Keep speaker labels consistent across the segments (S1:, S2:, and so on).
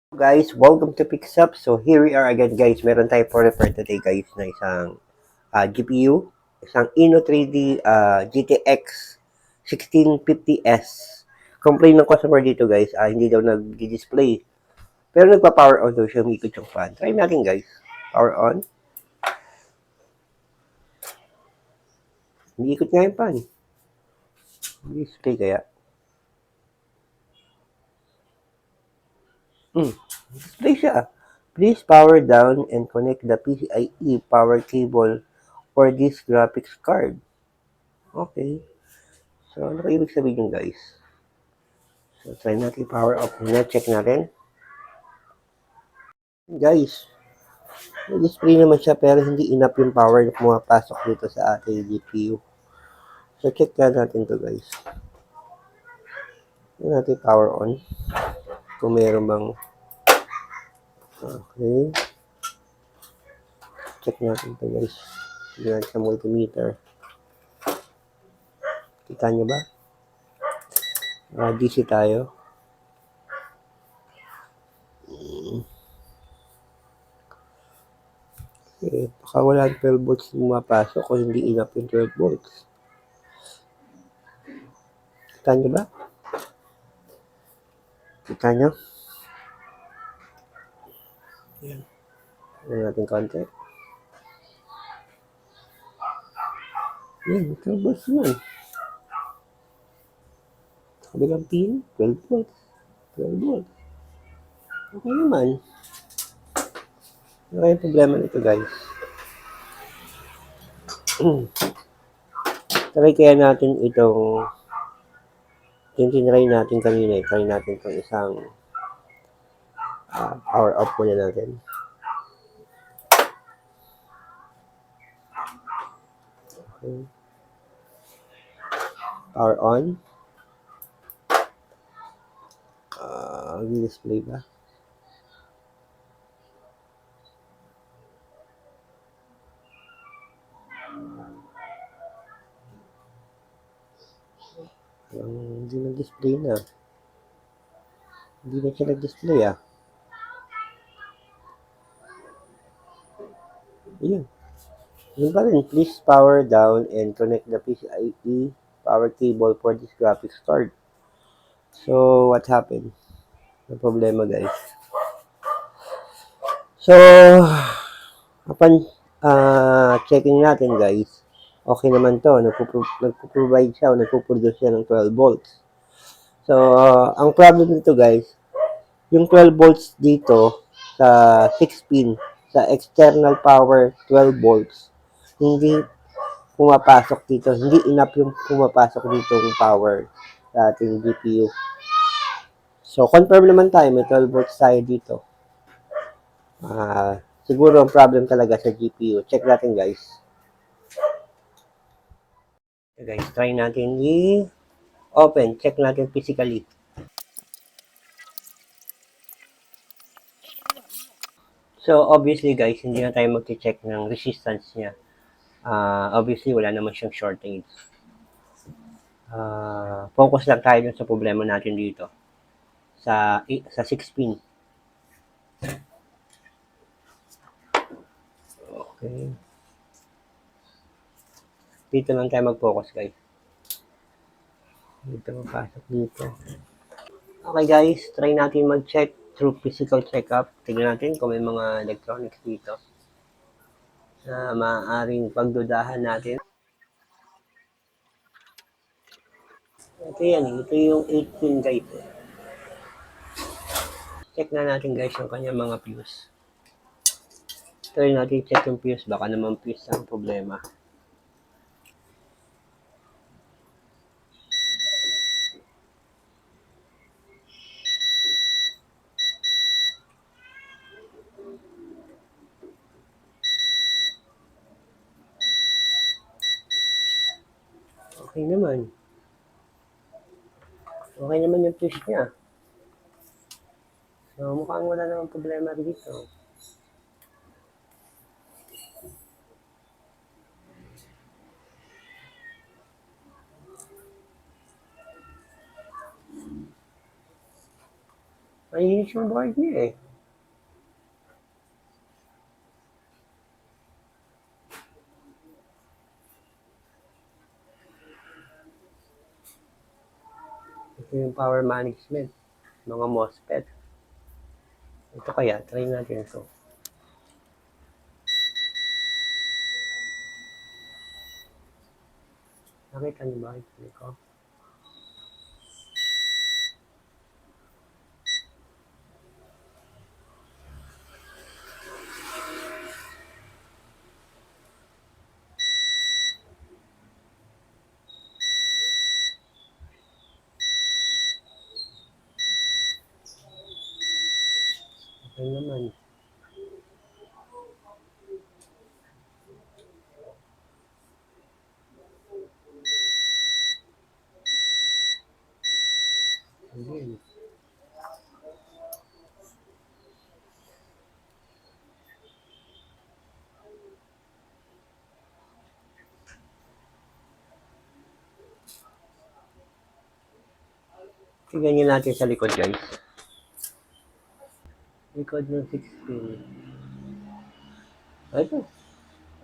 S1: Guys, welcome to Pixup. So here we are again guys. Meron tayo for repair today guys na isang GPU, isang Inno 3D GTX 1650S. Complain ng customer dito guys, hindi daw nag-display. Pero nagpa-power on daw siya, umikot yung fan. Try natin guys. Power on. Hindi ikot nga yung fan. Display kaya. Display siya. Please power down and connect the PCIe power cable for this graphics card. Okay. So, ano kayo ibig sabihin yun, guys? So, try natin power off muna. Check natin. Guys, may display naman siya pero hindi enough yung power na pumapasok dito sa ating GPU. So, check na natin to guys. Check natin power on. Kung meron bang... Okay. Check natin to guys. Tignan sa multimeter. Kita nyo ba? DC tayo. Okay. Baka wala 12 volts pumapasok o hindi enough yung 12 volts. Kita nyo ba? Kita nyo? Yan. Tignan natin konti. Yan, 12 volts yan. Kabilang pin, 12 volts. 12 volts. Okay naman. Ano kaya yung problema nito guys? Try kaya natin itong tinry natin kanina. Try natin itong isang power off muna natin. Okay. Power on. Display ba? Hindi nag-display na. Hindi na siya nag-display Ayan. Yun pa rin. Please power down and connect the PCIe power cable for this graphics card. So, what happened? Ang problema guys. So, upon checking natin guys, okay naman to. Nagpo-provide siya o nagpo-produce siya ng 12 volts. So, ang problem nito guys, yung 12 volts dito sa 6 pin, sa external power 12 volts, hindi pumapasok dito. Hindi enough yung pumapasok dito yung power sa ating GPU. So, confirm naman tayo. May 12 volts tayo dito. Siguro ang problem talaga sa GPU. Check natin guys. Guys, try natin i-open. Check natin physically. So, obviously guys, hindi na tayo mag-check ng resistance niya. Obviously, wala naman siyang shortage. Focus lang tayo dun sa problema natin dito. Sa 6 pin. Okay. Dito lang tayo mag-focus guys. Dito mapasok dito. Okay guys, try natin mag-check through physical checkup. Tignan natin kung may mga electronics dito na maaaring pagdudahan natin. Ito yan, ito yung 8 pin guys. Check na natin guys yung kanya mga fuse. Try natin check yung fuse, baka naman fuse ang problema. Okay naman. Okay naman yung fuse niya. So mukhang wala namang problema dito. Mainis yung board niya eh. Ito yung power management. Mga MOSFET. Ito kaya, try natin ito. Nakita niyo ba ito ko? Okay naman. Ayun. Tignan nyo natin sa likod guys. Likod ng 16. Ito.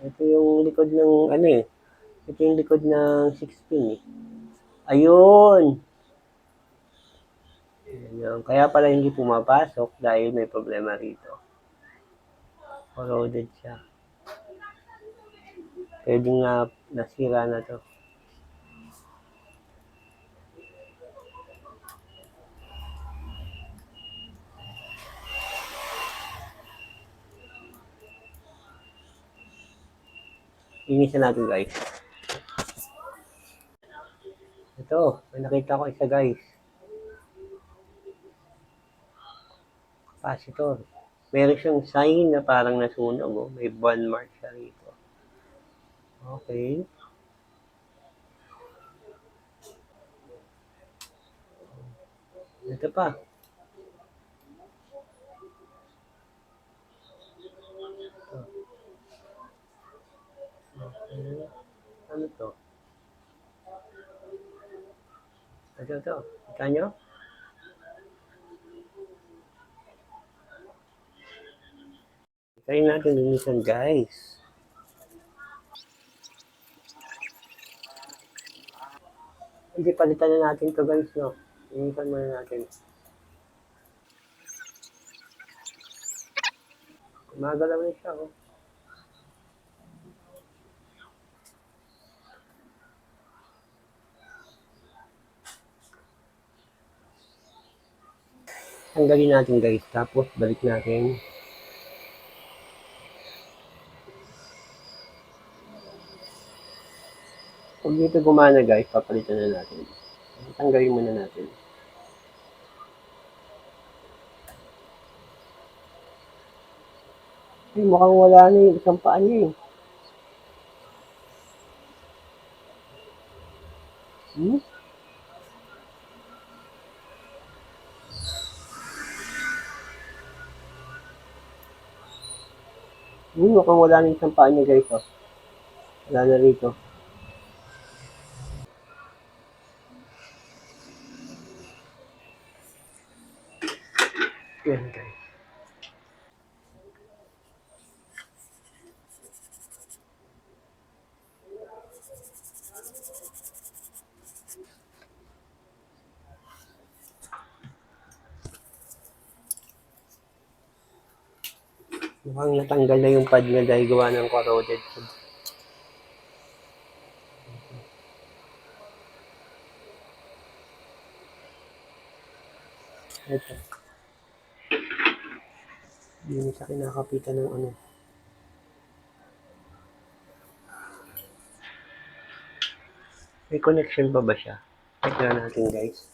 S1: Ito yung likod ng ano eh. Ito yung likod ng 16 eh. Ayun! Ayun. Kaya pala hindi pumapasok dahil may problema rito. Corroded siya. Pwede nga nasira na to. Inisan natin guys. Ito, may nakita ko isa guys. Capacitor. Meron siyang sign na parang nasunog. Oh. May burn mark siya rito. Okay. Ito pa. Ito. Okay. Ano to? Ito. Kita nyo? Try natin linisan guys. Hindi, palitan na natin to guys, no? Linisan muna natin. Gumagalaw na siya, oh. Tanggalin natin guys, tapos balik natin. Pag dito gumana guys, papalitan na natin. Tanggalin muna natin. Ay, mukhang wala na yung isang paa niya eh. Hmm? Mukhang wala na yung isang paa niya guys, oh. Wala na rito. Yan guys. Mukhang natanggal na yung pad niya dahil gawa ng corroded. Ito. Hindi siya kinakapitan ng ano. May connection pa ba siya? Tignan natin guys.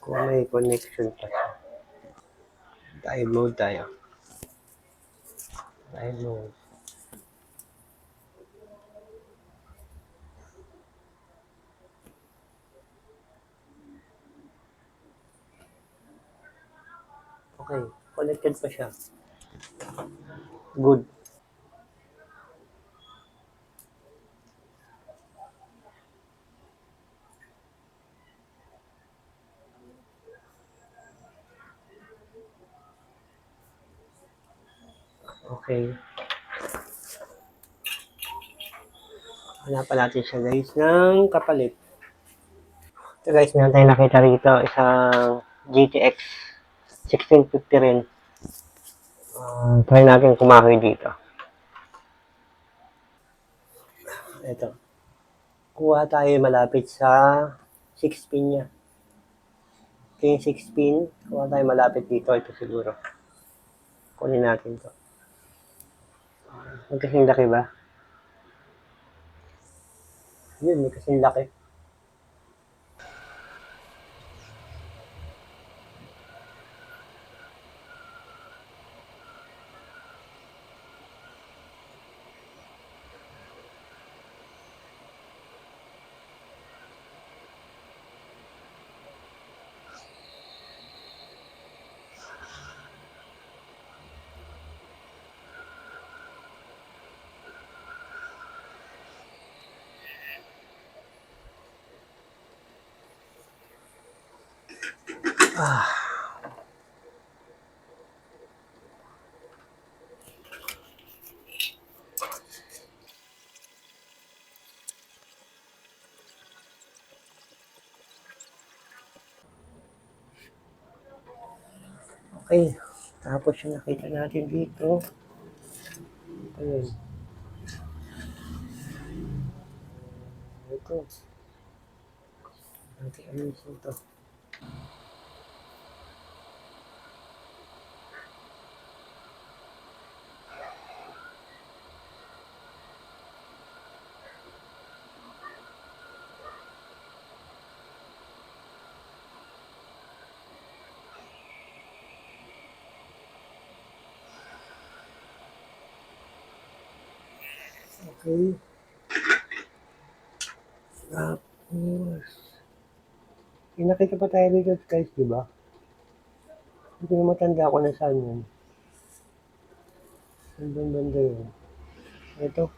S1: Kung may connection pa siya. Dive mode tayo. Dive mode. Okay, connected pa siya. Good. Okay. Hanapan natin siya guys ng kapalit. Ito guys, meron tayong nakita rito. Isang GTX 1650 rin. Try natin kumakoy dito. Ito. Kuha tayo malapit sa 6 pin niya. Ito yung 6 pin. Kuha tayo malapit dito. Ito siguro. Kunin natin to. May kasing laki ba? Yun, may kasing laki. Okay. Tapos yung nakita natin dito. Ayun. Ito. Natin ayusin to. Okay. Tapos, nakita pa tayo dito guys, di ba? Hindi ko na matanda ko na saan yun. Banda yun. Ito.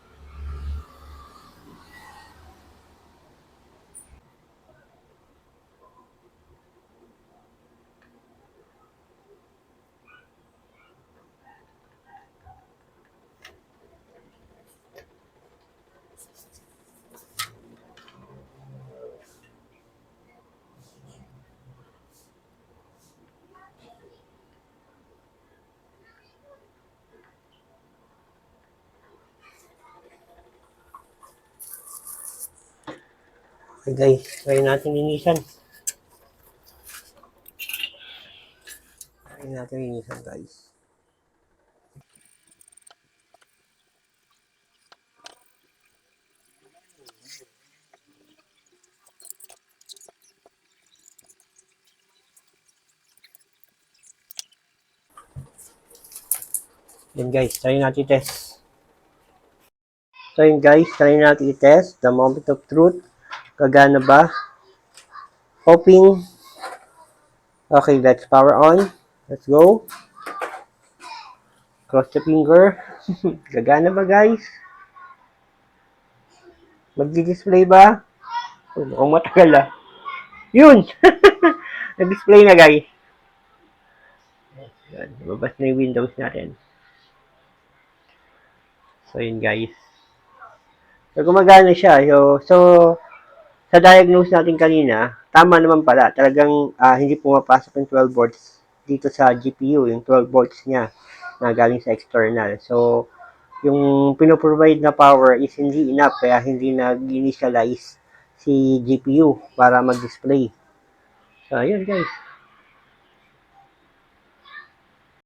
S1: Okay guys, try natin linisan. Try natin linisan guys. Then guys, try natin test. So yun guys, try natin i-test the moment of truth. Gagana ba? Hoping. Okay, let's power on. Let's go. Cross the finger. Gagana ba guys? Magdi-display ba? Mukhang matagal ah. Yun! Nag-display na guys. Yan, nababas na yung windows natin. So yun guys. So gumagana siya. So sa diagnose natin kanina, tama naman pala. Talagang hindi pumapasok yung 12 volts dito sa GPU, yung 12 volts niya na galing sa external. So, yung pinoprovide na power is hindi enough kaya hindi nag-initialize si GPU para mag-display. So, ayun guys.